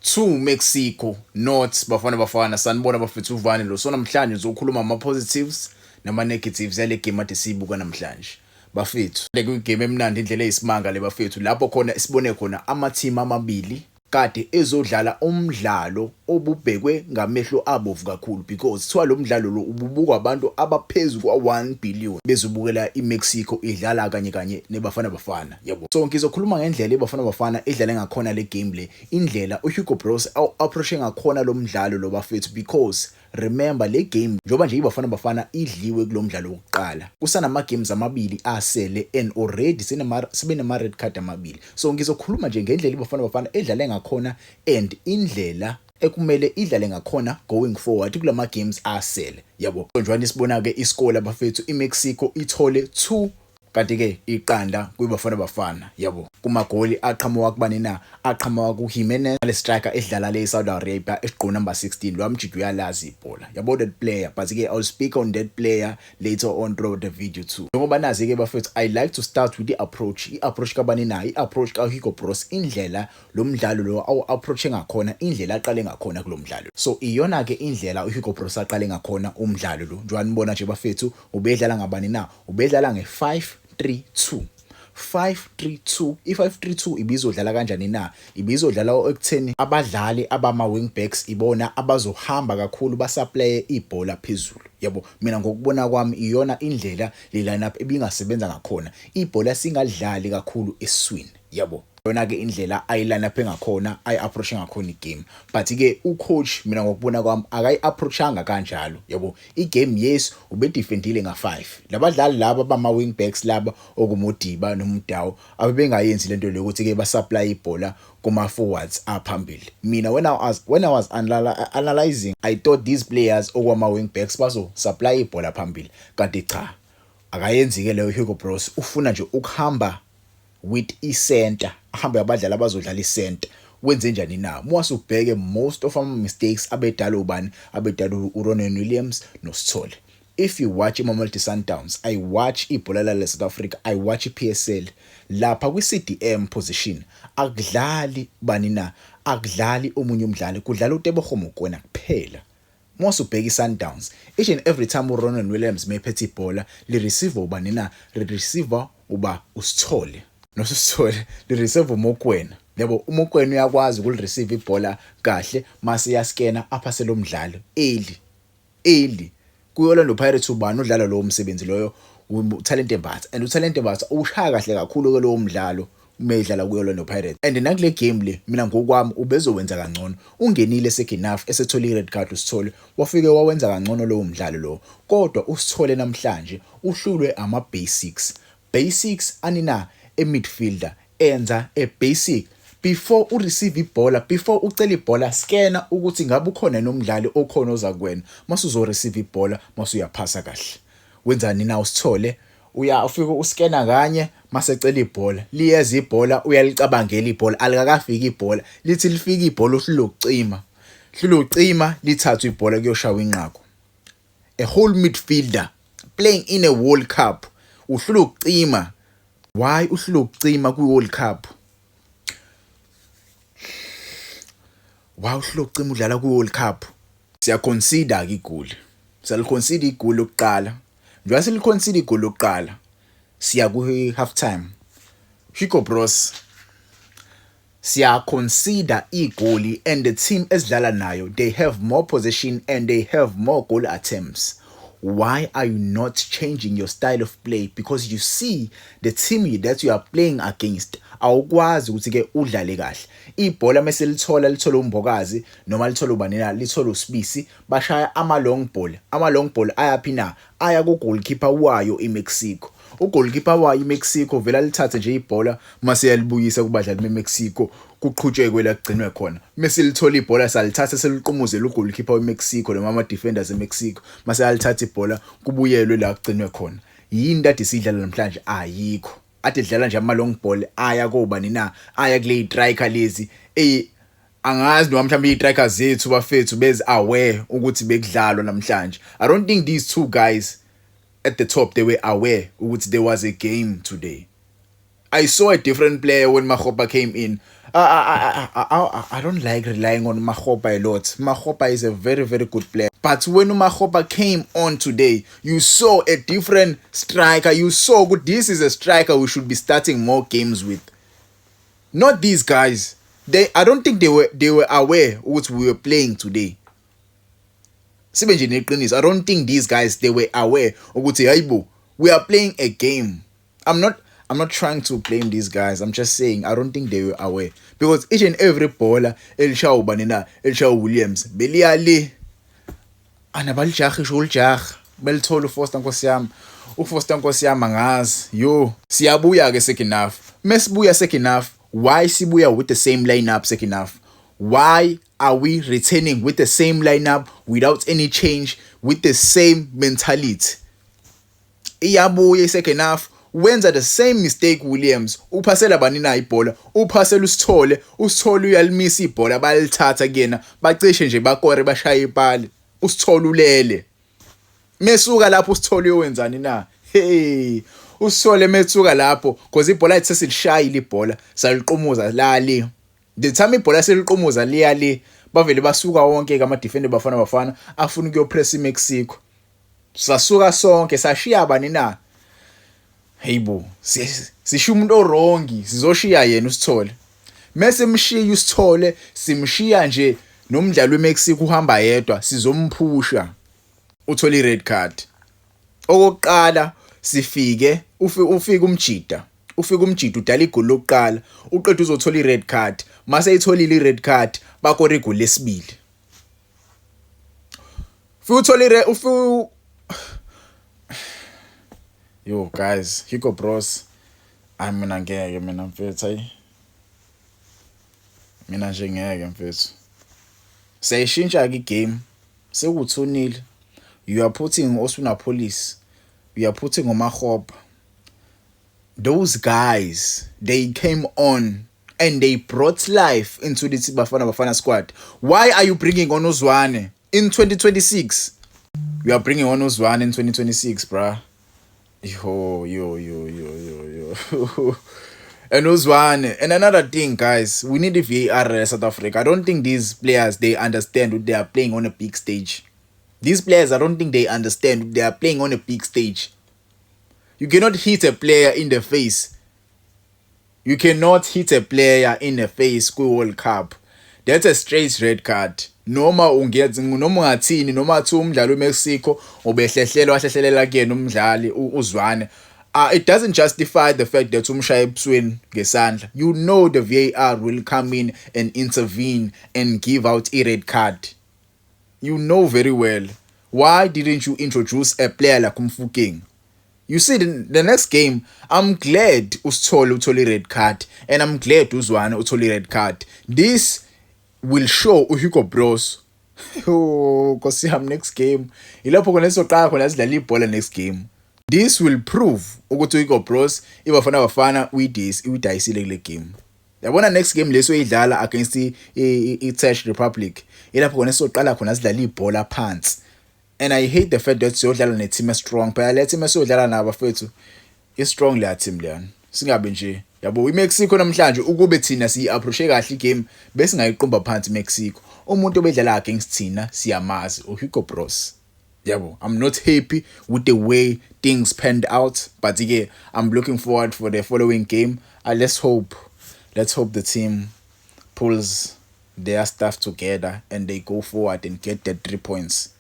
2 Mexico not Bafana sanibona bafethu uvane lo. So namhlanje ngizokhuluma ama-positives nama-negatives yale game ade siyibuka namhlanje bafethu. Le kuyigame emnandi indlela eyisimanga le bafethu, lapho khona sibone khona ama-team amabili kade ezodlala umdlalo obubhekwe ngamehlo abovu kakhulu, because kuthiwa lo mdlalo lo ububukwa abantu abaphezulu kwa-1 billion bezobukela iMexico idlala kanye neBafana yabo. So ngizokhuluma ngendlela iBafana idlale ngakhona le game le, indlela uHugo Broos approach ngakhona lo mdlalo lo bafethu, because remember le game njoba nje iBafana idliwe kulo mdlalo wokuqala, kusanama games amabili asele and already sibenama red card amabili. So ngizokhuluma nje ngendlela iBafana edlale ngakhona and indlela ekumele idlale ngakhona going forward kulama games asele yabo. So njani sibona ke iskole abafethu iMexico ithole 2 kanti ke iqanda kwiBafana yabo. Kumagoli aqhamuka kubani na, aqhamuka kuJimenez, le striker edlala le Saudi Arabia esiqo number 16 lo amjidi uyalazi ibhola yabo, that player. But ke I'll speak on that player later on throughout the video too. Ngoba nazi ke bafethu, I like to start with the approach. I-approach kabani na, i-approach kaHugo Broos, indlela lo mdlalo lo awu-approach ngakhona, indlela aqale ngakhona kulo mdlalo. So iyona ke indlela uHugo Broos aqale ngakhona umdlalo lo. Njani nibona nje bafethu, ubedlala ngabani na, ubedlala nge-5-3-2. 5-3-2. I-5-3-2 ibizodlala kanjani na? Ibizodlala ekutheni abadlali abama wingbacks ibona abazohamba kakhulu basaplaye ibhola phezulu yabo. Mina ngokubona kwami iyona indlela le lineup ebingasebenza ngakhona, ibhola singadlali kakhulu eswini yabo. Yona ke indlela ayi-lineup ngakhona, ayi-approach ngakhona igame. But ke ucoach mina ngokubona kwami akayi-approachanga kanjalo yabo. Igame yes ubedefendile nga5, labadlali laba bama wingbacks laba okumodiba noMudau abebengayenzi lento le ukuthi ke basupply ibhola kuma forwards aphambili. Mina when I was analyzing, I thought these players okwama wingbacks bazo supply ibhola phambili, kanti cha akayenzi ke leyo. Hugo Broos ufuna nje ukuhamba with i-center, ahambe abadlali abazodlala i-center. Wenze njani na? Mwase ubheke most of our mistakes abedala ubani, abedala uRonwen Williams noSithole. If you watch iMamelodi Sundowns, I watch ibhola la South Africa, I watch iPSL, lapha kwi-CDM position akudlali bani na, akudlali omunye umdlali, kudlala uTebogo Mokoena kuphela. Mwase ubheke iSundowns, each and every time uRonwen Williams mephethe ibhola, li receiver ubani na, li receiver uba uSithole. Nosithole li receive uMokoena yabo. uMokoena uyakwazi ukuli-receive ibhola kahle mase yaskena aphase lo mdlalo early kuYorlando Pirates. Ubani udlala lowo msebenzi loyo? uTalente Mbatha, and uTalente Mbatha ushaya kahle kakhulu ke lowo mdlalo umedlala kuYorlando Pirates. And nakule game le mina ngokwami ubezowenza kangcono, ungenile second half esethole i-red card uSithole, wafike wawenza kangcono lowo mdlalo lo. Kodwa uSithole namhlanje uhlulwe ama-basics anina midfielder enza basic before receive ibhola, before ucela ibhola, scanner ukuthi ngabe ukhona nomdlali okhona ozakwena mase uzo receive ibhola, mase uyaphasa kahle. Wenzani na uSithole? Ufika uscanner kanye mase ecela ibhola, liyeza ibhola, uyalicabangela ibhola, alikakafika ibhola, lithi lifika ibhola uhlula ucima lithatha ibhola kuyoshawa inqako. A whole midfielder playing in a World Cup uhlula ucima. Why uhlula ukucima kwi-World Cup? Why uhlula ukucima udlala kwi-World Cup? Siyaconsider ke igoli, siyaliconsider igoli lokuqala. Njengoba siliconsider igoli lokuqala, siya ku-half time. Hugo Broos siya-consider igoli, and the team esidlala nayo, they have more possession and they have more goal attempts. Why are you not changing your style of play? Because you see the team that you are playing against awukwazi ukuthi ke udlale kahle. Ibhola mase lithola uMbokazi noma lithola ubanina, lithola uSibisi, bashaya ama-long ball ayaphi na, aya ku-goalkeeper wayo iMexico. uGoalkeeper wayo iMexico vela lithathe nje ibhola mase yalibuyisa kubadlali beMexico, kuqhutshekwe la kugcinwe khona. Mase lithola ibhola salithatha seliqumuzela uGoalkeeper weMexico noma ama-defenders eMexico, mase yalithatha ibhola kubuyelwe la kugcinwe khona. Yini kade sidlala namhlanje? Ayikho. Ade dlala nje ama-long ball aya kobani na, aya kule striker lezi. Angazi noma mhlawumbe i-striker zethu bafethu bez aware ukuthi bekudlalwa namhlanje. I don't think these two guys at the top, they were aware ukuthi there was a game today. I saw a different player when Makgopa came in. I don't like relying on Makgopa a lot. Makgopa is a very, very good player. But when Makgopa came on today, you saw a different striker. You saw good. This is a striker we should be starting more games with. Not these guys. I don't think they were aware what we were playing today. I don't think these guys they were aware of we are playing a game. I'm not trying to blame these guys. I'm just saying I don't think they were aware. Because each and every baller, Elshaw Banina, Elshaw Williams, Beliali, anabalijahishul jah, belithole uFoster Nkosiyama. uFoster Nkosiyama ngazi, yo, siyabuya ke second half. Mesibuya second half, why sibuya with the same lineup second half? Why are we returning with the same lineup without any change, with the same mentality? Iyabuya second half, wenza the same mistake Williams. Uphasela banina ibhola, uphasela uSithole uyalimisa ibhola balithatha kuyena, bacishe nje bakore bashaya ipali. uSithole ulele. Mesuka lapho uSithole uyowenzani na? Hey, uSithole metsuka lapho because ibhola lithi sesilishayile ibhola, saliqumuza lali. The time ibhola seliqumuza liyali, bavele basuka wonke ke ama defender bafana afuna ukuyopress iMexico. Sasuka sonke sashiya bani na? Hayibo, sishiya umuntu orongi, sizoshiya yena uSithole. Mase mshiya uSithole, simshiya nje nomdlali weMexico uhamba yedwa, sizomphusha. Uthola ired card. Okokuqala sifike ufika umjida. Udala igoli lokuqala, uqeda uzothola ired card. Mase ayitholile ired card, bakore igoli lesibili. Yo guys, Hugo Bros. Mina ngeke mina mfethu hayi. Mina nje ngeke mfethu. Sayishintsha ke game. Sekuthunile. You are putting Osuna Police. You are putting Makgopa. Those guys, they came on and they brought life into the Bafana squad. Why are you bringing on Uzwane in 2026? We are bringing on Uzwane in 2026, bruh. Yo. And Uzwane. And another thing, guys, we need a VAR in South Africa. I don't think these players, they understand what they are playing on a big stage. These players, I don't think they understand they are playing on a big stage. You cannot hit a player in the face. You cannot hit a player in the face ku-World Cup. That's a straight red card. Noma ungathini noma athi umdlali weMexico wahlehlelela kuyena umdlali uZwane. It doesn't justify the fact that umshaya ebusweni ngesandla. You know the VAR will come in and intervene and give out a red card. You know very well. Why didn't you introduce a player like Mfokeng? You see, the next game, I'm glad uSithole uthole red card, and I'm glad uZwane uthole red card. This will show uHugo Bros. Oh, Nkosiyami next game. Ilapho khona sizoqala khona sidlala ibhola next game. This will prove ukuthi uHugo Bros ibafana uyidayisile kule game. Yabona next game leso idlala against i-Czech Republic. Ilapho khona sizoqala khona sidlala ibhola phansi. And I hate the fact that siyodlala ne team strong. Phela le team esiyodlala nabo bafethu is strong le team leyana. Singabe nje yabo iMexico namhlanje ukube thina siyi-approach kahle igame bese ngayiqomba phansi iMexico. Umuntu obedlala against thina siyamazi uHugo Bros. Yabo, I'm not happy with the way things panned out, but again, I'm looking forward for the following game. Let's hope the team pulls their stuff together and they go forward and get the 3 points.